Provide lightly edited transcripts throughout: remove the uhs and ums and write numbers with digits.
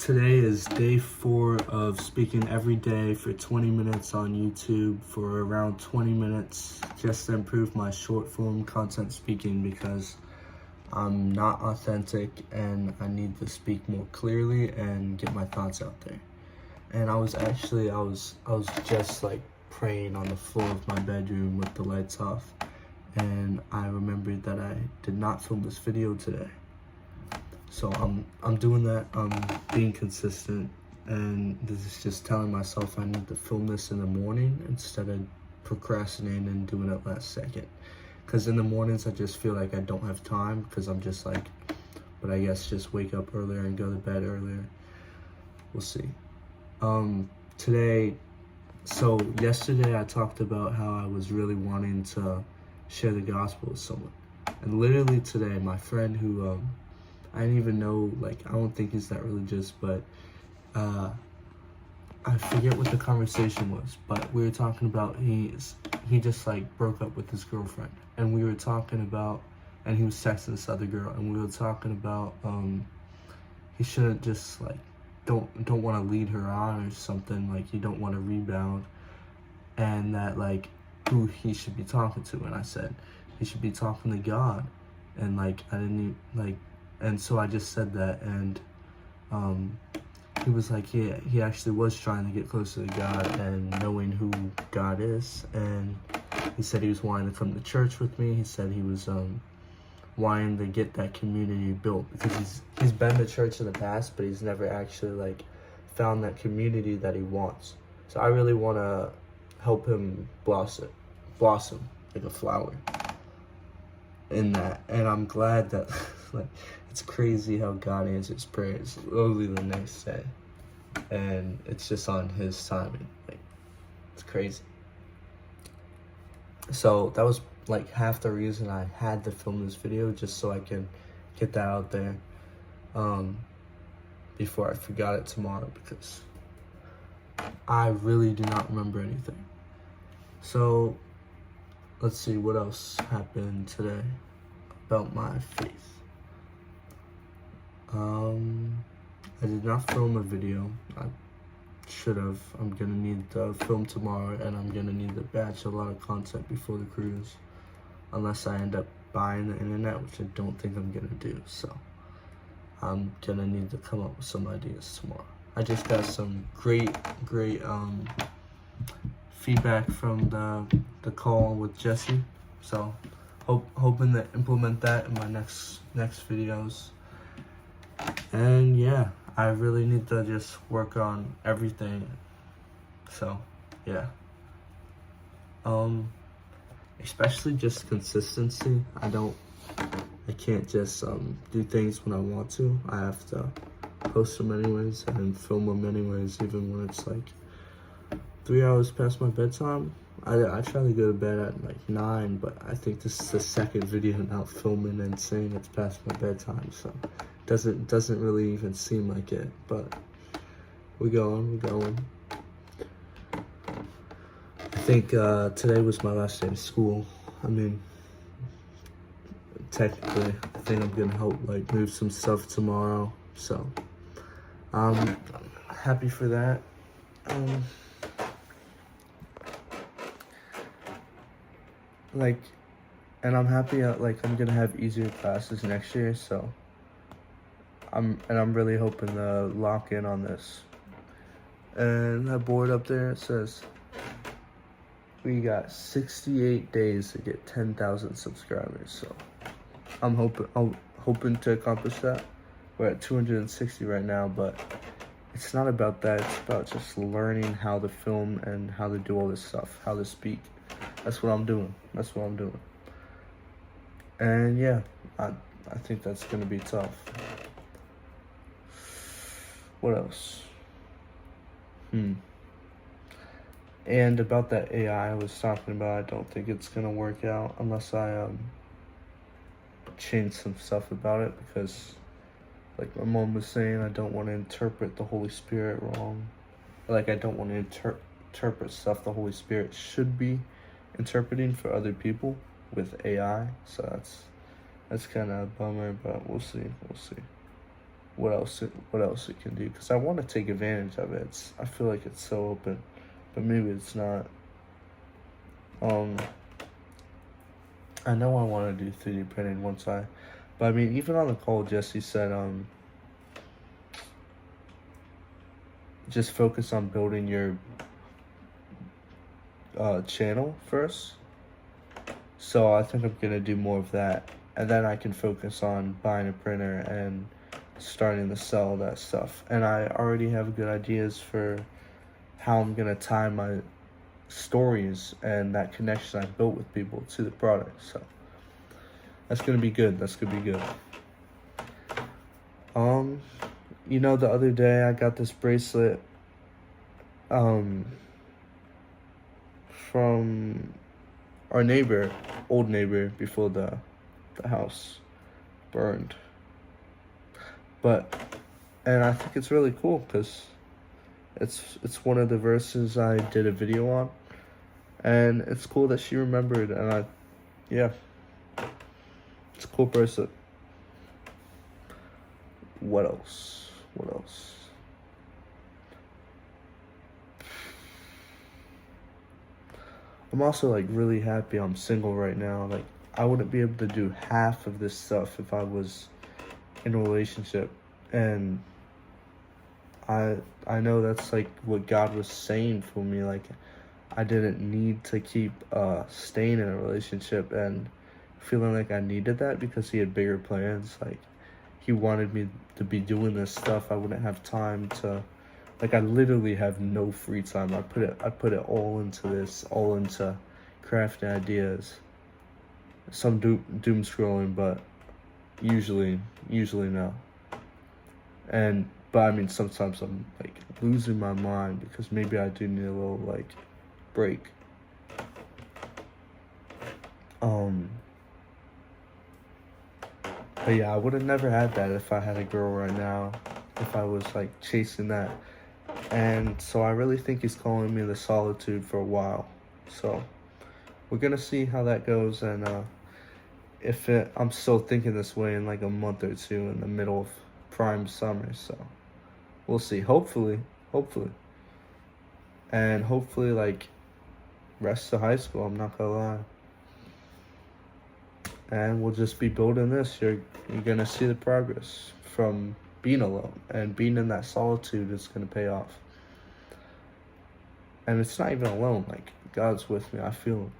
Today is day 4 of speaking every day for 20 minutes on YouTube for around 20 minutes just to improve my short form content speaking because I'm not authentic and I need to speak more clearly and get my thoughts out there. And I was just like praying on the floor of my bedroom with the lights off, and I remembered that I did not film this video today. So I'm doing that. I'm being consistent, and this is just telling myself I need to film this in the morning instead of procrastinating and doing it last second. Because in the mornings I just feel like I don't have time because I'm just like, but I guess just wake up earlier and go to bed earlier. We'll see. Yesterday I talked about how I was really wanting to share the gospel with someone, and literally today my friend who I didn't even know, like, I don't think he's that religious, but I forget what the conversation was, but we were talking about he just like broke up with his girlfriend, and we were talking about, and he was texting this other girl, and we were talking about he shouldn't just like don't want to lead her on or something, like you don't want to rebound, and that like who he should be talking to, and I said he should be talking to God, and like I didn't even, like, and so I just said that, and he was like, yeah, he actually was trying to get closer to God and knowing who God is, and he said he was wanting to come to church with me. He said he was wanting to get that community built because he's been to church in the past, but he's never actually like found that community that he wants. So I really want to help him blossom like a flower in that, and I'm glad that like it's crazy how God answers prayers literally the next day, and it's just on his timing. Like, it's crazy. So that was like half the reason I had to film this video, just so I can get that out there before I forgot it tomorrow, because I really do not remember anything. So let's see what else happened today about my faith. I did not film a video. I should have. I'm gonna need to film tomorrow, and I'm gonna need to batch a lot of content before the cruise, unless I end up buying the internet, which I don't think I'm gonna do. So I'm gonna need to come up with some ideas tomorrow. I just got some great feedback from the call with Jesse, so hoping to implement that in my next videos. And yeah, I really need to just work on everything. So yeah, especially just consistency. I can't just do things when I want to. I have to post them anyways and film them anyways, even when it's like 3 hours past my bedtime. I try to go to bed at like 9, but I think this is the second video now filming and saying it's past my bedtime, so doesn't really even seem like it, but we're going. I think today was my last day of school. I mean, technically, I think I'm gonna help like move some stuff tomorrow, so I'm happy for that. And I'm happy like I'm gonna have easier classes next year, so I'm really hoping to lock in on this. And that board up there, it says we got 68 days to get 10,000 subscribers, so I'm hoping to accomplish that. We're at 260 right now, but it's not about that. It's about just learning how to film and how to do all this stuff, how to speak. That's what I'm doing. And yeah, I think that's gonna be tough. What else? And about that AI I was talking about, I don't think it's gonna work out unless I change some stuff about it, because like my mom was saying, I don't want to interpret the Holy Spirit wrong. Like, I don't want to interpret stuff the Holy Spirit should be interpreting for other people with AI. So that's kind of a bummer, but we'll see. what else it can do, because I want to take advantage of it. I feel like it's so open, but maybe it's not. Um, I know I want to do 3D printing once but I mean, even on the call, Jesse said, just focus on building your channel first. So I think I'm gonna do more of that, and then I can focus on buying a printer and starting to sell that stuff. And I already have good ideas for how I'm gonna tie my stories and that connection I built with people to the product. So that's gonna be good. You know, the other day I got this bracelet from our old neighbor before the house burned. And I think it's really cool because it's one of the verses I did a video on, and it's cool that she remembered. And it's a cool bracelet. What else? I'm also like really happy I'm single right now. Like, I wouldn't be able to do half of this stuff if I was in a relationship. And I know that's like what God was saying for me. Like, I didn't need to keep staying in a relationship and feeling like I needed that, because he had bigger plans. Like, he wanted me to be doing this stuff. I wouldn't have time to, like, I literally have no free time. I put it all into this, all into crafting ideas. Some doom scrolling, but usually no. But I mean, sometimes I'm like losing my mind because maybe I do need a little like break. But yeah, I would have never had that if I had a girl right now, if I was like chasing that. And so I really think he's calling me the solitude for a while. So we're gonna see how that goes, and I'm still thinking this way in like a month or two in the middle of prime summer. So we'll see. Hopefully, and hopefully like rest of high school. I'm not gonna lie. And we'll just be building this. You're gonna see the progress from being alone, and being in that solitude is gonna pay off. And it's not even alone, like God's with me, I feel him.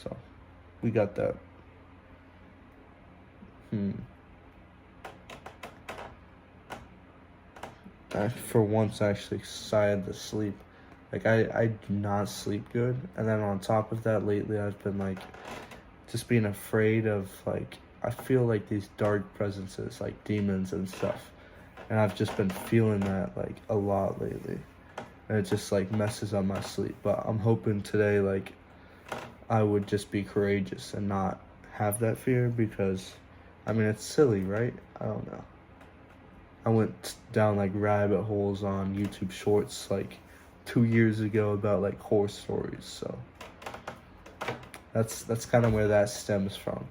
So we got that. I for once actually decided to sleep. Like, I do not sleep good, and then on top of that, lately I've been like just being afraid of, like, I feel like these dark presences, like demons and stuff, and I've just been feeling that like a lot lately, and it just like messes up my sleep. But I'm hoping today like I would just be courageous and not have that fear, because I mean, it's silly, right? I don't know. I went down like rabbit holes on YouTube Shorts like 2 years ago about like horror stories, so that's kind of where that stems from.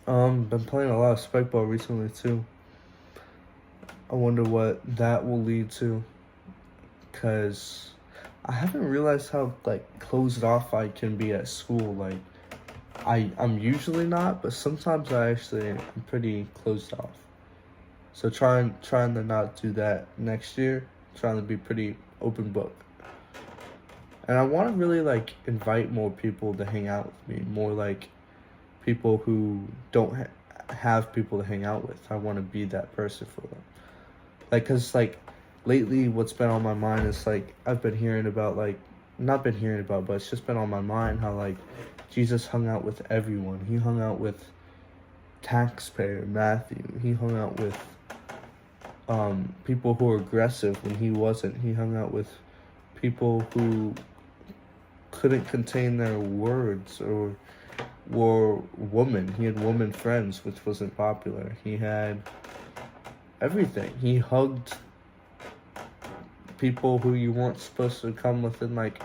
Been playing a lot of Spikeball recently too. I wonder what that will lead to, because I haven't realized how like closed off I can be at school. Like, I'm usually not, but sometimes I actually am pretty closed off. So trying to not do that next year, trying to be pretty open book. And I want to really like invite more people to hang out with me, more like people who don't have people to hang out with. I want to be that person for them. Like, cause like lately what's been on my mind is like, I've been hearing about like, not been hearing about, but it's just been on my mind how like Jesus hung out with everyone. He hung out with taxpayer Matthew. He hung out with people who were aggressive when he wasn't. He hung out with people who couldn't contain their words or were women. He had woman friends, which wasn't popular. He had everything. He hugged people who you weren't supposed to come within like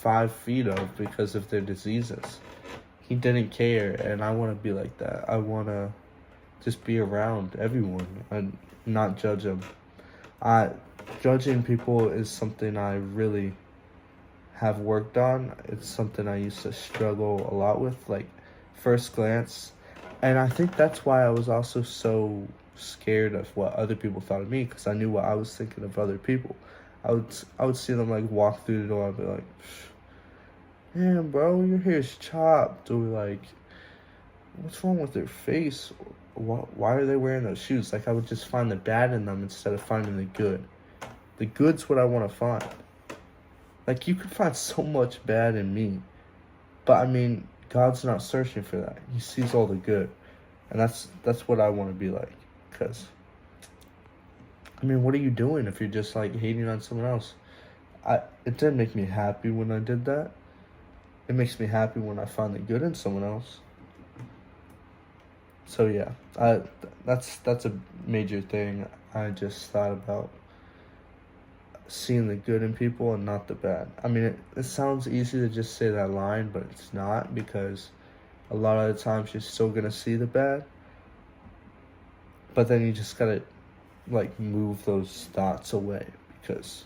5 feet of because of their diseases. He didn't care, and I want to be like that. I want to just be around everyone and not judge them. I Judging people is something I really have worked on. It's something I used to struggle a lot with, like first glance. And I think that's why I was also so scared of what other people thought of me, because I knew what I was thinking of other people. I would see them like walk through the door. I'd be like, "Damn, bro, your hair's chopped," or like, "What's wrong with their face? Why are they wearing those shoes?" Like I would just find the bad in them instead of finding the good. The good's what I want to find. Like you could find so much bad in me, but I mean, God's not searching for that. He sees all the good, and that's what I want to be like. Cause I mean, what are you doing if you're just like hating on someone else? It didn't make me happy when I did that. It makes me happy when I find the good in someone else. So yeah, that's a major thing. I just thought about seeing the good in people and not the bad. I mean, it sounds easy to just say that line, but it's not, because a lot of the times you're still gonna see the bad, but then you just gotta like move those thoughts away, because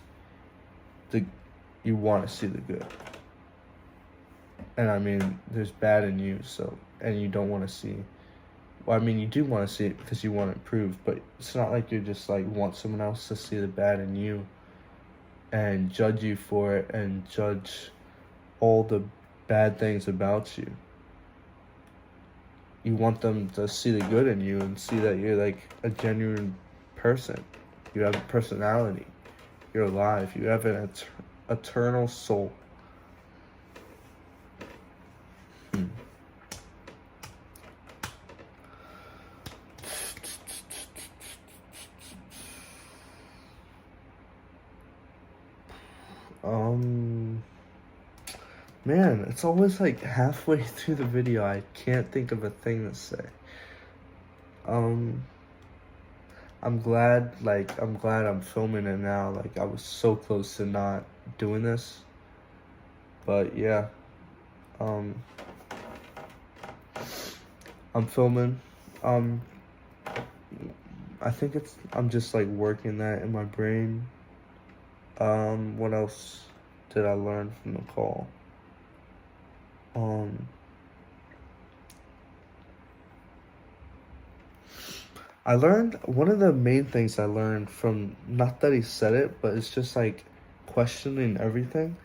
the you want to see the good. And I mean, there's bad in you, so, and you don't want to see. Well, I mean, you do want to see it because you want to improve, but it's not like you just like want someone else to see the bad in you and judge you for it and judge all the bad things about you. You want them to see the good in you and see that you're like a genuine person. You have a personality. You're alive. You have an eternal soul. Man, it's always like halfway through the video, I can't think of a thing to say. I'm glad I'm filming it now. Like, I was so close to not doing this. But yeah, I'm filming. I think I'm just like working that in my brain. What else did I learn from the call? I learned, one of the main things I learned from, not that he said it, but it's just like questioning everything.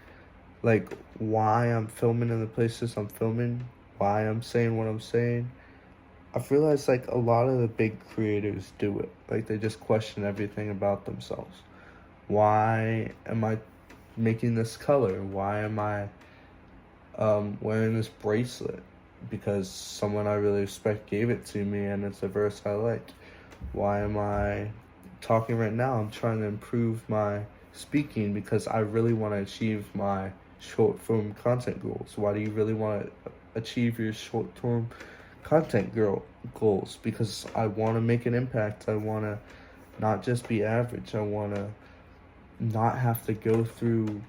Like why I'm filming in the places I'm filming, why I'm saying what I'm saying. I've realized like a lot of the big creators do it. Like they just question everything about themselves. Why am I making this color? Why am I wearing this bracelet? Because someone I really respect gave it to me and it's a verse I like. Why am I talking right now? I'm trying to improve my speaking because I really want to achieve my short form content goals. Why do you really want to achieve your short term content goals? Because I want to make an impact. I want to not just be average. I want to not have to go through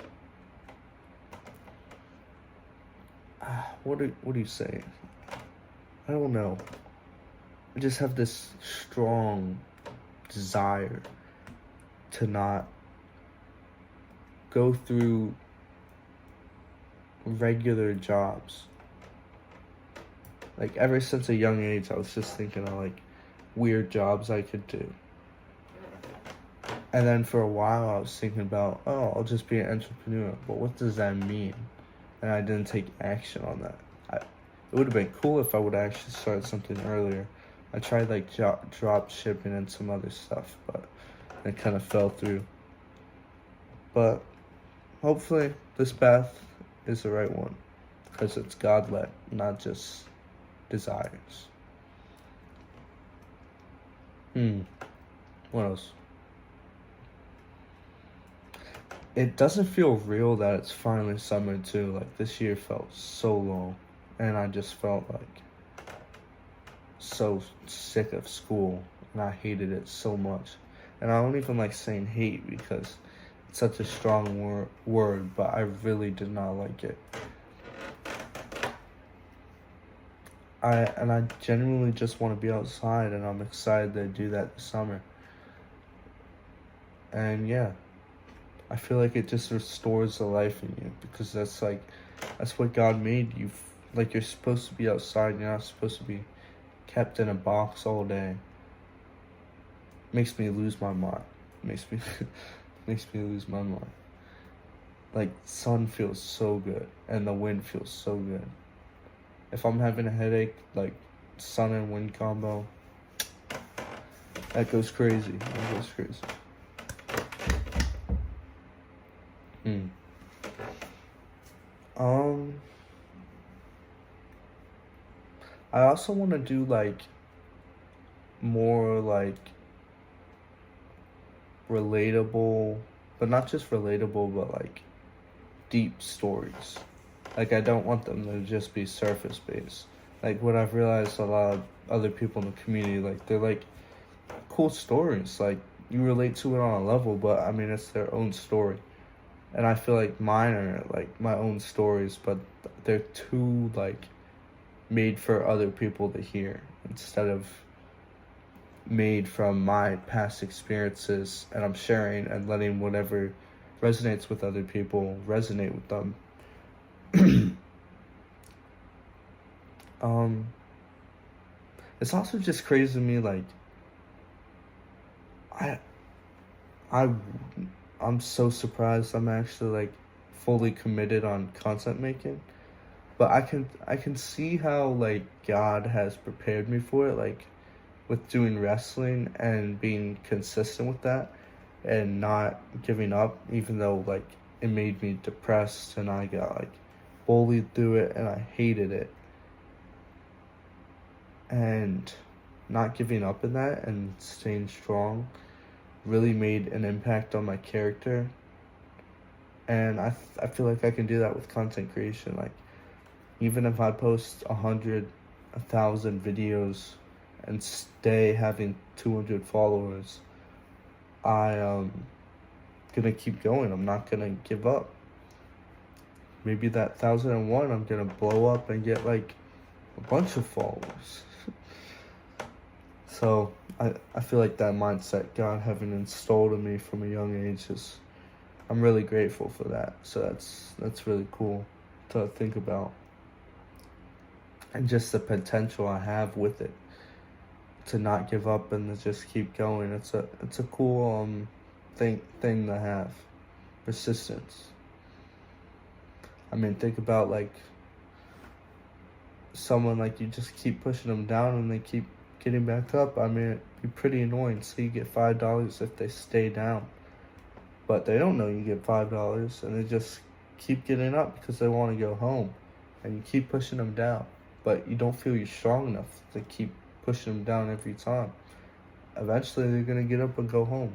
what do you say? I don't know. I just have this strong desire to not go through regular jobs. Like ever since a young age, I was just thinking of like weird jobs I could do. And then for a while I was thinking about, oh, I'll just be an entrepreneur. But what does that mean? And I didn't take action on that. It would have been cool if I would have actually started something earlier. I tried like drop shipping and some other stuff, but it kind of fell through. But hopefully this path is the right one, because it's God-led, not just desires. What else? It doesn't feel real that it's finally summer too. Like this year felt so long, and I just felt like so sick of school, and I hated it so much. And I don't even like saying hate because it's such a strong word, but I really did not like it. I genuinely just want to be outside, and I'm excited to do that this summer. And yeah, I feel like it just restores the life in you, because that's what God made you. Like, you're supposed to be outside. You're not supposed to be kept in a box all day. Makes me lose my mind. Makes me makes me lose my mind. Like, sun feels so good, and the wind feels so good. If I'm having a headache, like, sun and wind combo, that goes crazy. That goes crazy. Um, I also want to do like more like relatable, but not just relatable, but like deep stories. Like, I don't want them to just be surface based. Like, what I've realized, a lot of other people in the community, like, they're like cool stories. Like, you relate to it on a level, but I mean, it's their own story. And I feel like mine are like my own stories, but they're too like made for other people to hear, instead of made from my past experiences, and I'm sharing and letting whatever resonates with other people resonate with them. um it's also just crazy to me, like, I I I'm so surprised I'm actually like fully committed on content making. But I can see how like God has prepared me for it, like with doing wrestling and being consistent with that, and not giving up, even though like it made me depressed, and I got like bullied through it, and I hated it. And not giving up in that and staying strong really made an impact on my character. And I feel like I can do that with content creation. Like, even if I post 1,000 videos and stay having 200 followers, I gonna keep going. I'm not gonna give up. Maybe that 1,001, I'm gonna blow up and get like a bunch of followers. So I feel like that mindset God having installed in me from a young age I'm really grateful for that. So that's really cool to think about. And just the potential I have with it, to not give up and to just keep going. It's a cool thing to have. Persistence. I mean, think about like someone, like, you just keep pushing them down and they keep getting back up. I mean, it'd be pretty annoying. So you get $5 if they stay down, but they don't know you get $5, and they just keep getting up because they want to go home, and you keep pushing them down, but you don't feel you're strong enough to keep pushing them down every time. Eventually, they're gonna get up and go home.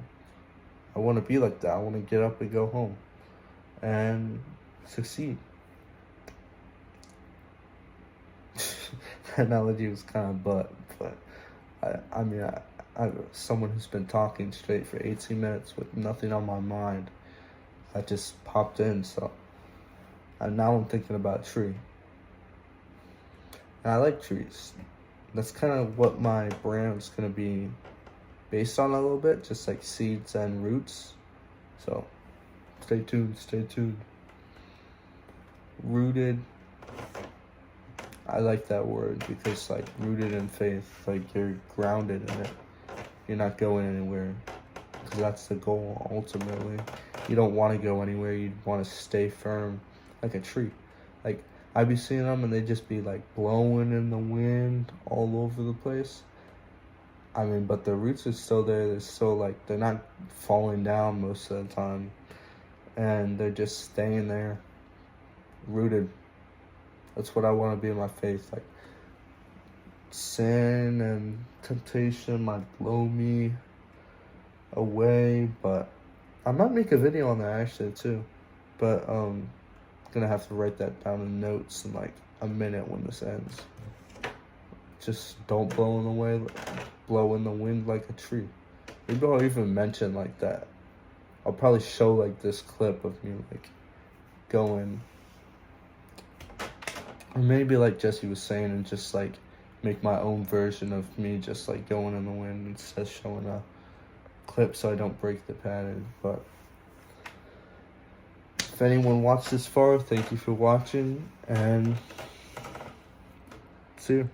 I want to be like that. I want to get up and go home and succeed. That analogy was kind of but I mean, I someone who's been talking straight for 18 minutes with nothing on my mind, that just popped in. So now I'm thinking about a tree, and I like trees. That's kind of what my brand's gonna be based on a little bit, just like seeds and roots. So stay tuned. Rooted. I like that word, because like rooted in faith, like you're grounded in it. You're not going anywhere, because that's the goal ultimately. You don't want to go anywhere. You want to stay firm, like a tree. Like, I be seeing them and they just be like blowing in the wind all over the place. I mean, but the roots are still there. They're still like, they're not falling down most of the time, and they're just staying there, rooted. That's what I want to be in my faith. Like, sin and temptation might blow me away, but I might make a video on that actually too. But gonna have to write that down in notes in like a minute when this ends. Just don't blow in the wind like a tree. Maybe I'll even mention like that. I'll probably show like this clip of me like going. Or maybe like Jesse was saying, and just like make my own version of me just like going in the wind instead of showing a clip so I don't break the pattern. But if anyone watched this far, thank you for watching, and see you.